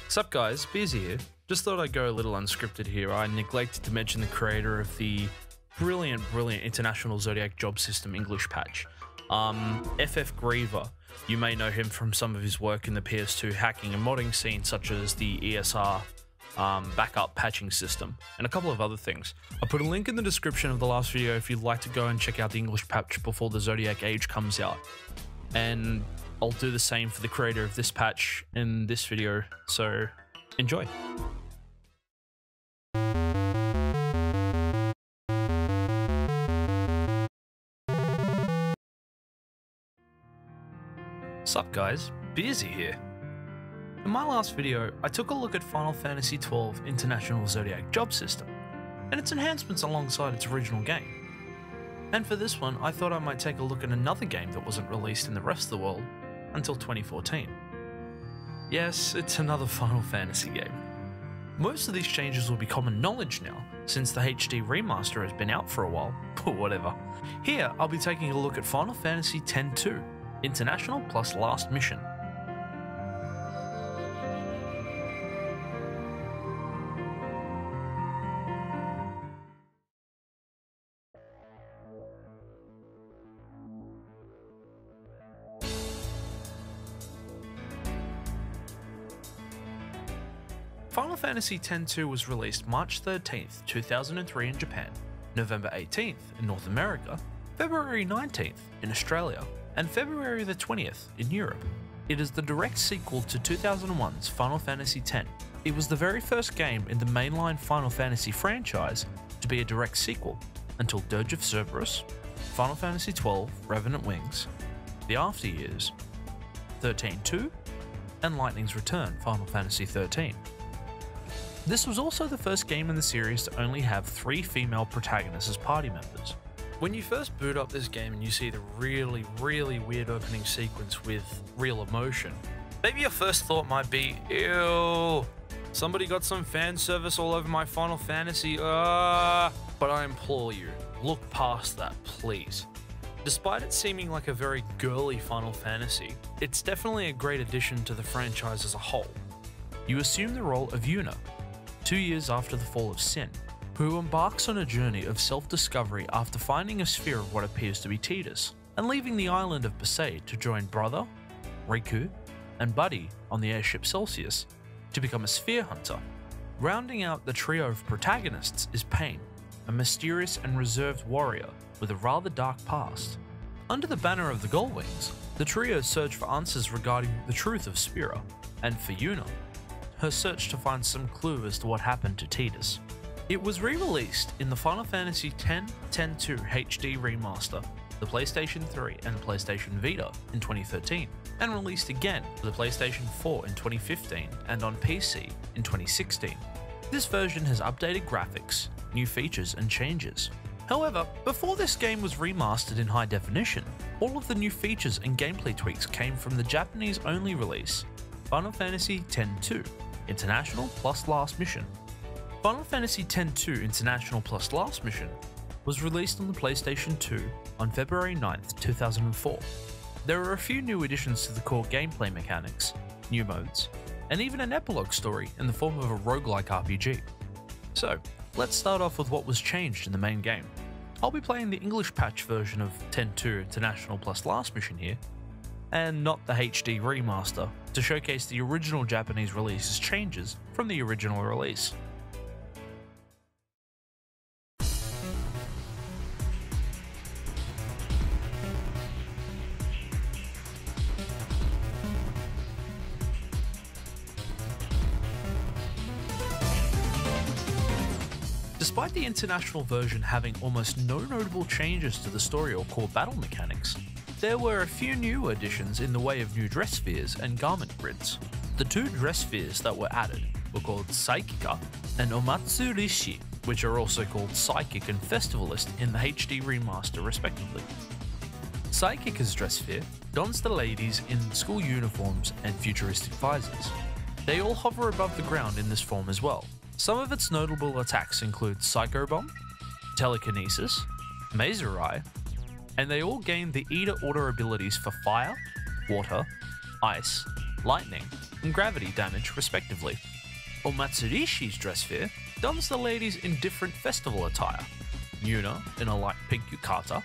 Sup guys, Beersy here. Just thought I'd go a little unscripted here. I neglected to mention the creator of the brilliant International Zodiac Job System English patch. FF Griever. You may know him from some of his work in the PS2 hacking and modding scene, such as the ESR backup patching system, and a couple of other things. I put a link in the description of the last video if you'd like to go and check out the English patch before the Zodiac Age comes out. And I'll do the same for the creator of this patch in this video, so enjoy. Sup guys, Beersy here. In my last video, I took a look at Final Fantasy XII International Zodiac Job System, and its enhancements alongside its original game. And for this one, I thought I might take a look at another game that wasn't released in the rest of the world until 2014. Yes, it's another Final Fantasy game. Most of these changes will be common knowledge now, since the HD remaster has been out for a while, but whatever. Here, I'll be taking a look at Final Fantasy X-2, International plus Last Mission. Final Fantasy X-2 was released March 13th, 2003 in Japan, November 18th in North America, February 19th in Australia, and February the 20th in Europe. It is the direct sequel to 2001's Final Fantasy X. It was the very first game in the mainline Final Fantasy franchise to be a direct sequel, until Dirge of Cerberus, Final Fantasy XII Revenant Wings, The After Years, 13-2, and Lightning's Return Final Fantasy XIII. This was also the first game in the series to only have 3 female protagonists as party members. When you first boot up this game and you see the really weird opening sequence with real emotion, maybe your first thought might be, ew, somebody got some fan service all over my Final Fantasy, but I implore you, look past that, please. Despite it seeming like a very girly Final Fantasy, it's definitely a great addition to the franchise as a whole. You assume the role of Yuna, 2 years after the fall of Sin, who embarks on a journey of self-discovery after finding a sphere of what appears to be Tidus, and leaving the island of Besaid to join brother, Riku, and buddy on the airship Celsius to become a sphere hunter. Rounding out the trio of protagonists is Pain, a mysterious and reserved warrior with a rather dark past. Under the banner of the Gullwings, the trio search for answers regarding the truth of Spira, and for Yuna, her search to find some clue as to what happened to Tidus. It was re-released in the Final Fantasy X, X-2 HD remaster, the PlayStation 3 and PlayStation Vita in 2013, and released again for the PlayStation 4 in 2015 and on PC in 2016. This version has updated graphics, new features and changes. However, before this game was remastered in high definition, all of the new features and gameplay tweaks came from the Japanese-only release, Final Fantasy X-2, International plus Last Mission. Final Fantasy X-2 International plus Last Mission was released on the PlayStation 2 on February 9th, 2004. There are a few new additions to the core gameplay mechanics, new modes, and even an epilogue story in the form of a roguelike RPG. So, let's start off with what was changed in the main game. I'll be playing the English patch version of X-2 International plus Last Mission here, and not the HD remaster, to showcase the original Japanese release's changes from the original release. Despite the international version having almost no notable changes to the story or core battle mechanics, there were a few new additions in the way of new dress spheres and garment grids. The 2 dress spheres that were added were called Psychica and Omatsurishi, which are also called Psychic and Festivalist in the HD remaster respectively. Psychica's dress sphere dons the ladies in school uniforms and futuristic visors. They all hover above the ground in this form as well. Some of its notable attacks include Psycho Bomb, Telekinesis, Mazurai, and they all gain the Eater order abilities for Fire, Water, Ice, lightning, and gravity damage respectively. Omatsurishi's dress fair dons the ladies in different festival attire. Yuna in a light pink yukata,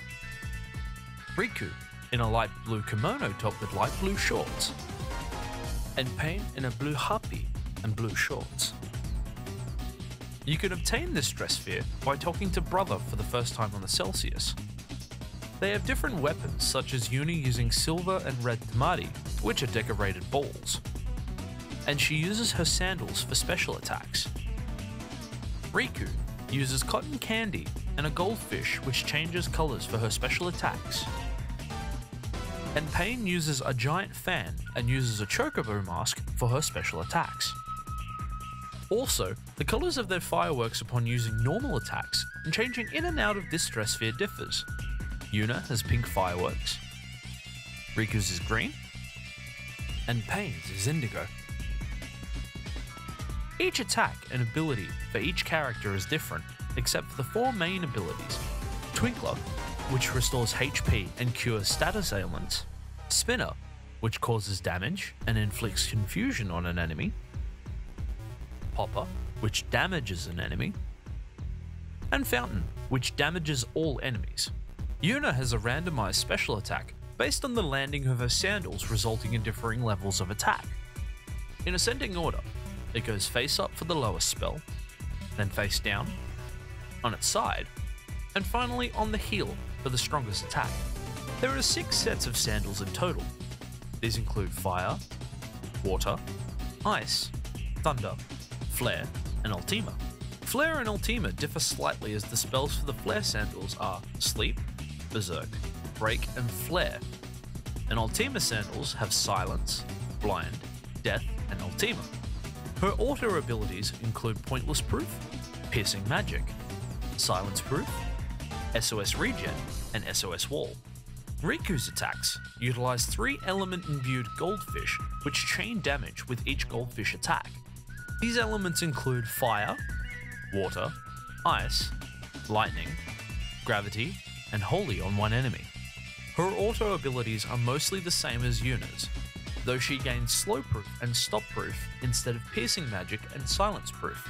Riku in a light blue kimono topped with light blue shorts, and Pain in a blue happy and blue shorts. You can obtain this dress fair by talking to Brother for the first time on the Celsius. They have different weapons, such as Yuna using silver and red tamari, which are decorated balls, and she uses her sandals for special attacks. Riku uses cotton candy and a goldfish which changes colours for her special attacks. And Pain uses a giant fan and uses a chocobo mask for her special attacks. Also, the colours of their fireworks upon using normal attacks and changing in and out of this dress sphere differs. Yuna has pink fireworks, Riku's is green, and Pain's is indigo. Each attack and ability for each character is different, except for the 4 main abilities: Twinkler, which restores HP and cures status ailments; Spinner, which causes damage and inflicts confusion on an enemy; Popper, which damages an enemy; and Fountain, which damages all enemies. Yuna has a randomized special attack based on the landing of her sandals, resulting in differing levels of attack. In ascending order, it goes face up for the lowest spell, then face down, on its side, and finally on the heel for the strongest attack. There are 6 sets of sandals in total. These include Fire, Water, Ice, Thunder, Flare, and Ultima. Flare and Ultima differ slightly, as the spells for the Flare sandals are Sleep, Berserk, Break, and Flare, and Ultima sandals have Silence, Blind, Death, and Ultima. Her auto abilities include Pointless Proof, Piercing Magic, Silence Proof, SOS Regen, and SOS Wall. Riku's attacks utilize 3 element imbued goldfish which chain damage with each goldfish attack. These elements include Fire, Water, Ice, Lightning, Gravity, and Holy on one enemy. Her auto abilities are mostly the same as Yuna's, though she gains Slow Proof and Stop Proof instead of Piercing Magic and Silence Proof.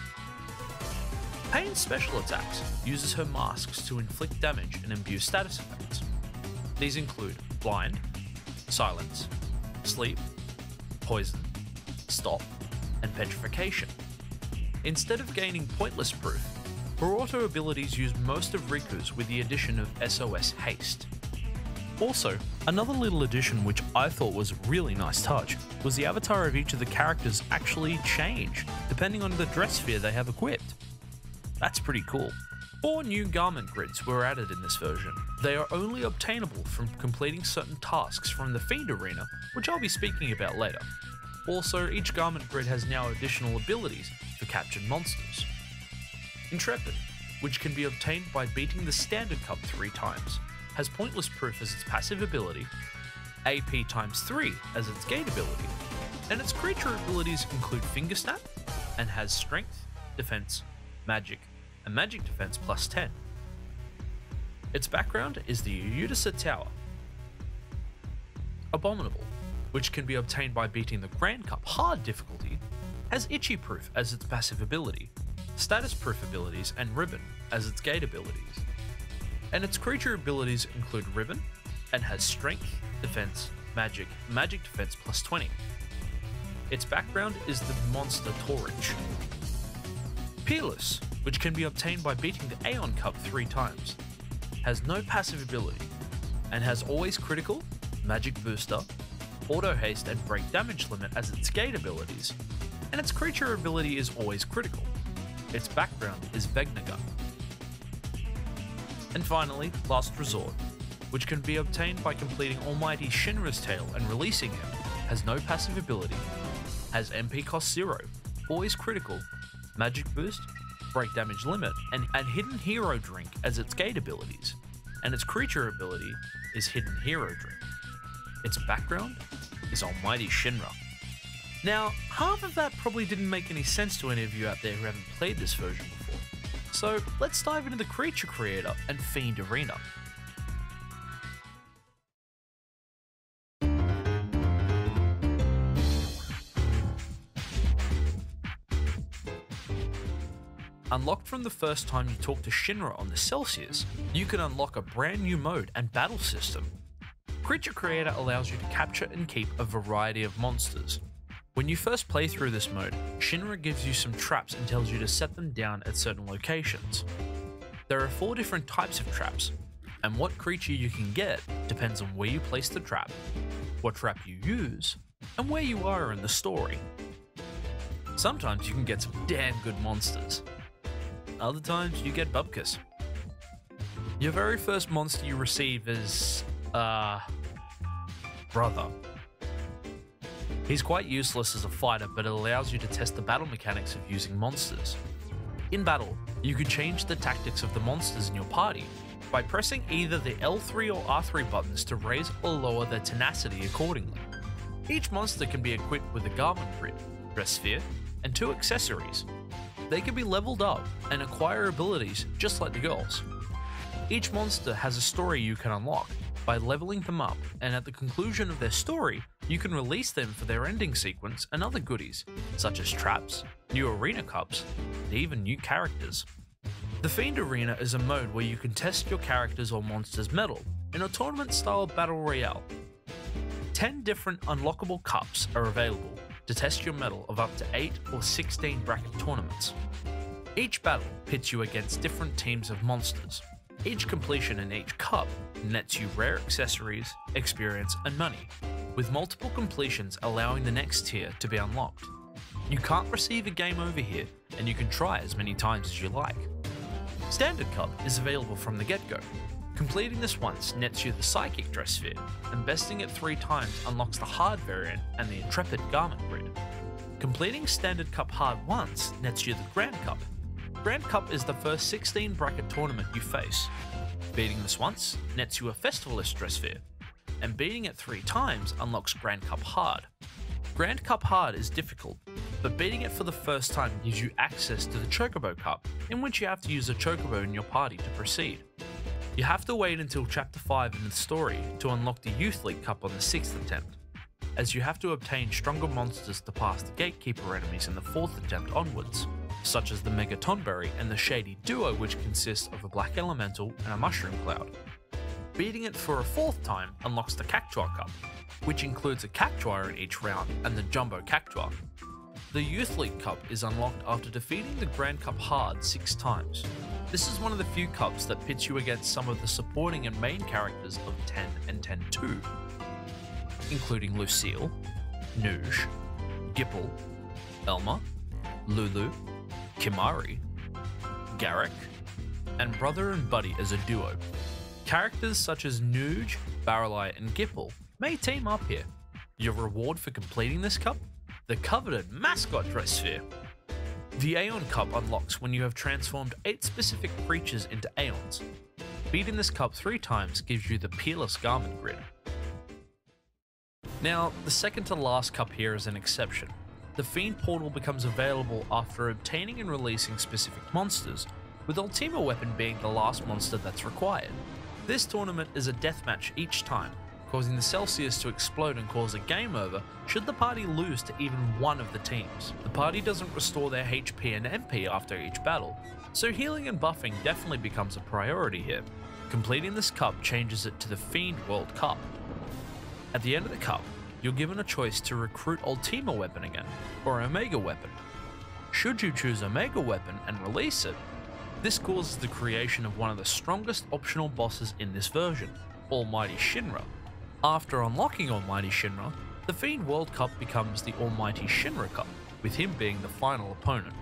Pain's special attacks uses her masks to inflict damage and imbue status effects. These include Blind, Silence, Sleep, Poison, Stop, and Petrification. Instead of gaining Pointless Proof, her auto abilities use most of Riku's with the addition of SOS Haste. Also, another little addition which I thought was a really nice touch was the avatar of each of the characters actually change depending on the dress sphere they have equipped. That's pretty cool. 4 new garment grids were added in this version. They are only obtainable from completing certain tasks from the Fiend Arena, which I'll be speaking about later. Also, each garment grid has now additional abilities for captured monsters. Intrepid, which can be obtained by beating the Standard Cup 3 times, has Pointless Proof as its passive ability, AP times 3 as its gate ability, and its creature abilities include Finger Snap, and has Strength, Defense, Magic, and Magic Defense plus 10. Its background is the Udisa Tower. Abominable, which can be obtained by beating the Grand Cup hard difficulty, has Itchy Proof as its passive ability, Status Proof abilities, and Ribbon as its gate abilities. And its creature abilities include Ribbon, and has Strength, Defense, Magic, and Magic Defense plus 20. Its background is the monster Torich. Peerless, which can be obtained by beating the Aeon Cup 3 times, has no passive ability, and has Always Critical, Magic Booster, Auto Haste, and Break Damage Limit as its gate abilities, and its creature ability is Always Critical. Its background is Vegnagun. And finally, Last Resort, which can be obtained by completing Almighty Shinra's Tale and releasing him, has no passive ability, has MP cost 0, Always Critical, Magic Boost, Break Damage Limit, and Hidden Hero Drink as its gate abilities, and its creature ability is Hidden Hero Drink. Its background is Almighty Shinra. Now, half of that probably didn't make any sense to any of you out there who haven't played this version before, so let's dive into the Creature Creator and Fiend Arena. Unlocked from the first time you talk to Shinra on the Celsius, you can unlock a brand new mode and battle system. Creature Creator allows you to capture and keep a variety of monsters. When you first play through this mode, Shinra gives you some traps and tells you to set them down at certain locations. There are 4 different types of traps, and what creature you can get depends on where you place the trap, what trap you use, and where you are in the story. Sometimes you can get some damn good monsters. Other times you get bupkis. Your very first monster you receive is, Brother. He's quite useless as a fighter, but it allows you to test the battle mechanics of using monsters. In battle, you can change the tactics of the monsters in your party by pressing either the L3 or R3 buttons to raise or lower their tenacity accordingly. Each monster can be equipped with a garment grid, dress sphere, and 2 accessories. They can be leveled up and acquire abilities just like the girls. Each monster has a story you can unlock by leveling them up, and at the conclusion of their story, you can release them for their ending sequence and other goodies, such as traps, new arena cups, and even new characters. The Fiend Arena is a mode where you can test your characters or monsters' mettle in a tournament-style battle royale. 10 different unlockable cups are available to test your mettle of up to 8 or 16 bracket tournaments. Each battle pits you against different teams of monsters. Each completion in each cup nets you rare accessories, experience, and money, with multiple completions allowing the next tier to be unlocked. You can't receive a game over here, and you can try as many times as you like. Standard Cup is available from the get-go. Completing this once nets you the Psychic Dress Sphere, and besting it 3 times unlocks the Hard variant and the Intrepid Garment Grid. Completing Standard Cup Hard once nets you the Grand Cup. Grand Cup is the first 16 bracket tournament you face. Beating this once nets you a Festivalist Dress Sphere, and beating it 3 times unlocks Grand Cup Hard. Grand Cup Hard is difficult, but beating it for the first time gives you access to the Chocobo Cup, in which you have to use a Chocobo in your party to proceed. You have to wait until Chapter 5 in the story to unlock the Youth League Cup on the 6th attempt, as you have to obtain stronger monsters to pass the Gatekeeper enemies in the 4th attempt onwards, such as the Mega Tonberry and the Shady Duo, which consists of a Black Elemental and a Mushroom Cloud. Beating it for a 4th time unlocks the Cactuar Cup, which includes a Cactuar in each round and the Jumbo Cactuar. The Youth League Cup is unlocked after defeating the Grand Cup Hard 6 times. This is one of the few cups that pits you against some of the supporting and main characters of 10 and 10-2, including Lucille, Nuge, Gipple, Elma, Lulu, Kimari, Garrick, and Brother and Buddy as a duo. Characters such as Nuge, Barreleye, and Gipple may team up here. Your reward for completing this cup? The coveted Mascot Dress Sphere. The Aeon Cup unlocks when you have transformed 8 specific creatures into Aeons. Beating this cup 3 times gives you the Peerless Garment Grid. Now, the second to last cup here is an exception. The Fiend Portal becomes available after obtaining and releasing specific monsters, with Ultima Weapon being the last monster that's required. This tournament is a deathmatch each time, causing the Celsius to explode and cause a game over should the party lose to even one of the teams. The party doesn't restore their HP and MP after each battle, so healing and buffing definitely becomes a priority here. Completing this cup changes it to the Fiend World Cup. At the end of the cup, you're given a choice to recruit Ultima Weapon again, or Omega Weapon. Should you choose Omega Weapon and release it, this causes the creation of one of the strongest optional bosses in this version, Almighty Shinra. After unlocking Almighty Shinra, the Fiend World Cup becomes the Almighty Shinra Cup, with him being the final opponent.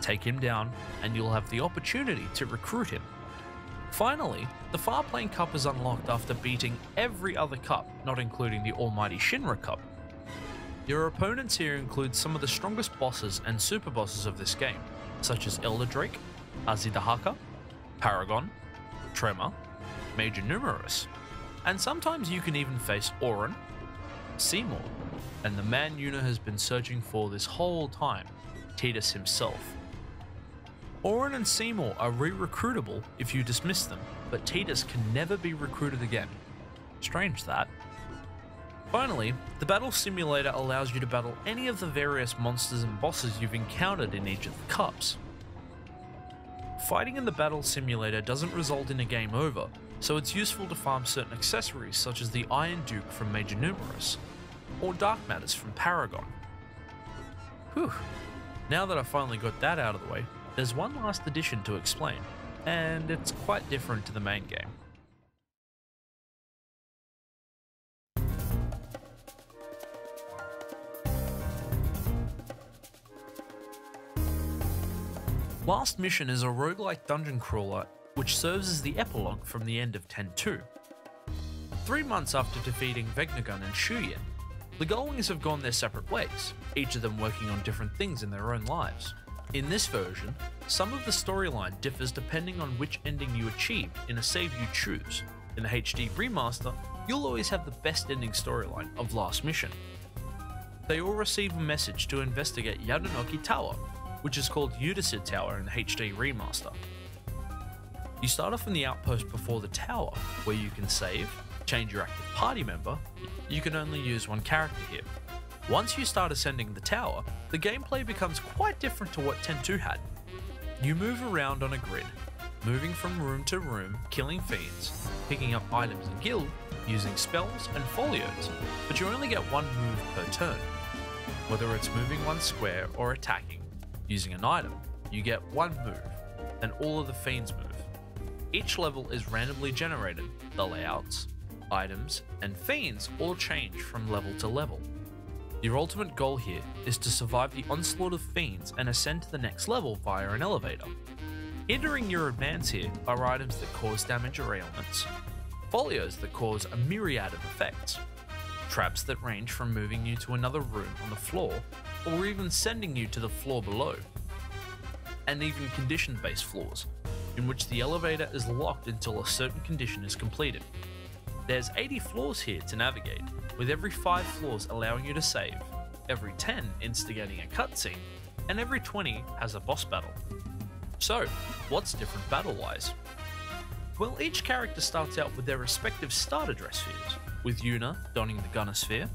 Take him down, and you'll have the opportunity to recruit him. Finally, the Farplane Cup is unlocked after beating every other cup, not including the Almighty Shinra Cup. Your opponents here include some of the strongest bosses and super bosses of this game, such as Elder Drake, Azidahaka, Paragon, Tremor, Major Numerous, and sometimes you can even face Auron, Seymour, and the man Yuna has been searching for this whole time, Tidus himself. Auron and Seymour are re-recruitable if you dismiss them, but Tidus can never be recruited again. Strange that. Finally, the Battle Simulator allows you to battle any of the various monsters and bosses you've encountered in each of the cups. Fighting in the battle simulator doesn't result in a game over, so it's useful to farm certain accessories such as the Iron Duke from Major Numerous, or Dark Matters from Paragon. Whew, now that I've finally got that out of the way, there's one last addition to explain, and it's quite different to the main game. Last Mission is a roguelike dungeon crawler which serves as the epilogue from the end of 10.2. 3 months after defeating Vegnagun and Shuyin, the Gullwings have gone their separate ways, each of them working on different things in their own lives. In this version, some of the storyline differs depending on which ending you achieve in a save you choose. In the HD remaster, you'll always have the best ending storyline of Last Mission. They all receive a message to investigate Yadanaki Tower, which is called Udasid Tower in the HD remaster. You start off in the outpost before the tower, where you can save, change your active party member. You can only use one character here. Once you start ascending the tower, the gameplay becomes quite different to what 10.2 had. You move around on a grid, moving from room to room, killing fiends, picking up items in guild, using spells and folios, but you only get one move per turn. Whether it's moving one square or attacking, using an item, you get one move, and all of the fiends move. Each level is randomly generated. The layouts, items, and fiends all change from level to level. Your ultimate goal here is to survive the onslaught of fiends and ascend to the next level via an elevator. Hindering your advance here are items that cause damage or ailments, folios that cause a myriad of effects, traps that range from moving you to another room on the floor, or even sending you to the floor below, and even condition-based floors, in which the elevator is locked until a certain condition is completed. There's 80 floors here to navigate, with every 5 floors allowing you to save, every 10 instigating a cutscene, and every 20 has a boss battle. So, what's different battle-wise? Well, each character starts out with their respective starter dress spheres, with Yuna donning the Gunner Sphere,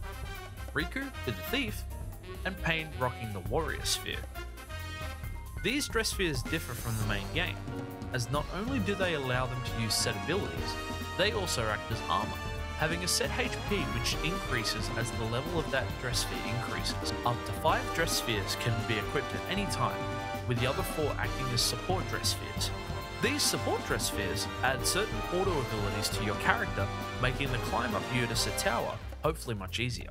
Riku with the Thief, and Pain rocking the Warrior Sphere. These dress spheres differ from the main game, as not only do they allow them to use set abilities, they also act as armor, having a set HP which increases as the level of that dress sphere increases. Up to 5 dress spheres can be equipped at any time, with the other 4 acting as support dress spheres. These support dress spheres add certain auto abilities to your character, making the climb up Udasid Tower hopefully much easier.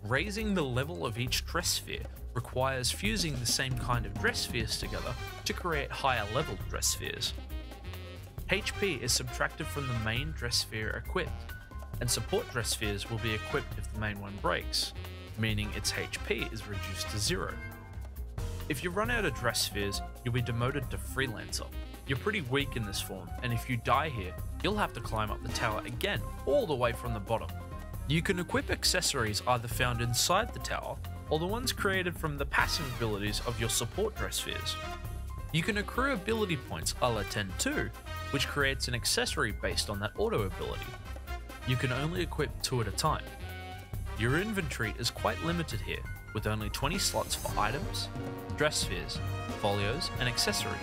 Raising the level of each dress sphere requires fusing the same kind of dress spheres together to create higher level dress spheres. HP is subtracted from the main dress sphere equipped, and support dress spheres will be equipped if the main one breaks, meaning its HP is reduced to 0. If you run out of dress spheres, you'll be demoted to Freelancer. You're pretty weak in this form, and if you die here, you'll have to climb up the tower again, all the way from the bottom. You can equip accessories either found inside the tower, or the ones created from the passive abilities of your support dress spheres. You can accrue ability points a la 10.2, which creates an accessory based on that auto ability. You can only equip 2 at a time. Your inventory is quite limited here, with only 20 slots for items, dress spheres, folios, and accessories.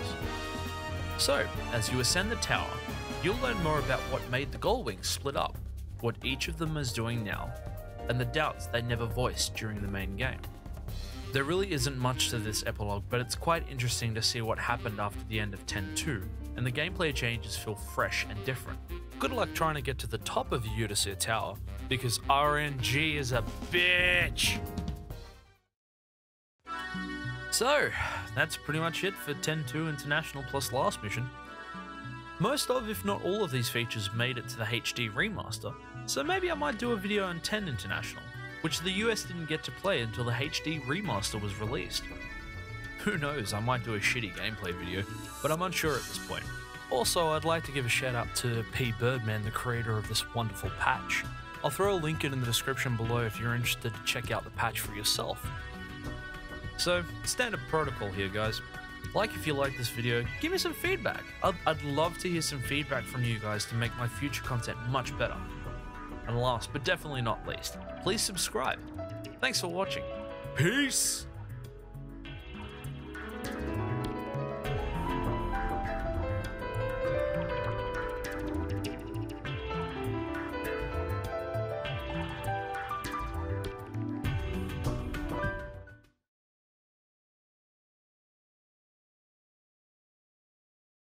So, as you ascend the tower, you'll learn more about what made the Gullwings split up, what each of them is doing now, and the doubts they never voiced during the main game. There really isn't much to this epilogue, but it's quite interesting to see what happened after the end of 10.2, and the gameplay changes feel fresh and different. Good luck trying to get to the top of Udasid Tower, because RNG is a bitch! So, that's pretty much it for 10.2 International plus Last Mission. Most of, if not all of these features made it to the HD remaster, so maybe I might do a video on 10 International, which the US didn't get to play until the HD remaster was released. Who knows, I might do a shitty gameplay video, but I'm unsure at this point. Also, I'd like to give a shout out to PBirdman, the creator of this wonderful patch. I'll throw a link in the description below if you're interested to check out the patch for yourself. So, standard protocol here, guys. Like if you like this video, give me some feedback. I'd love to hear some feedback from you guys to make my future content much better. And last, but definitely not least, please subscribe. Thanks for watching. Peace!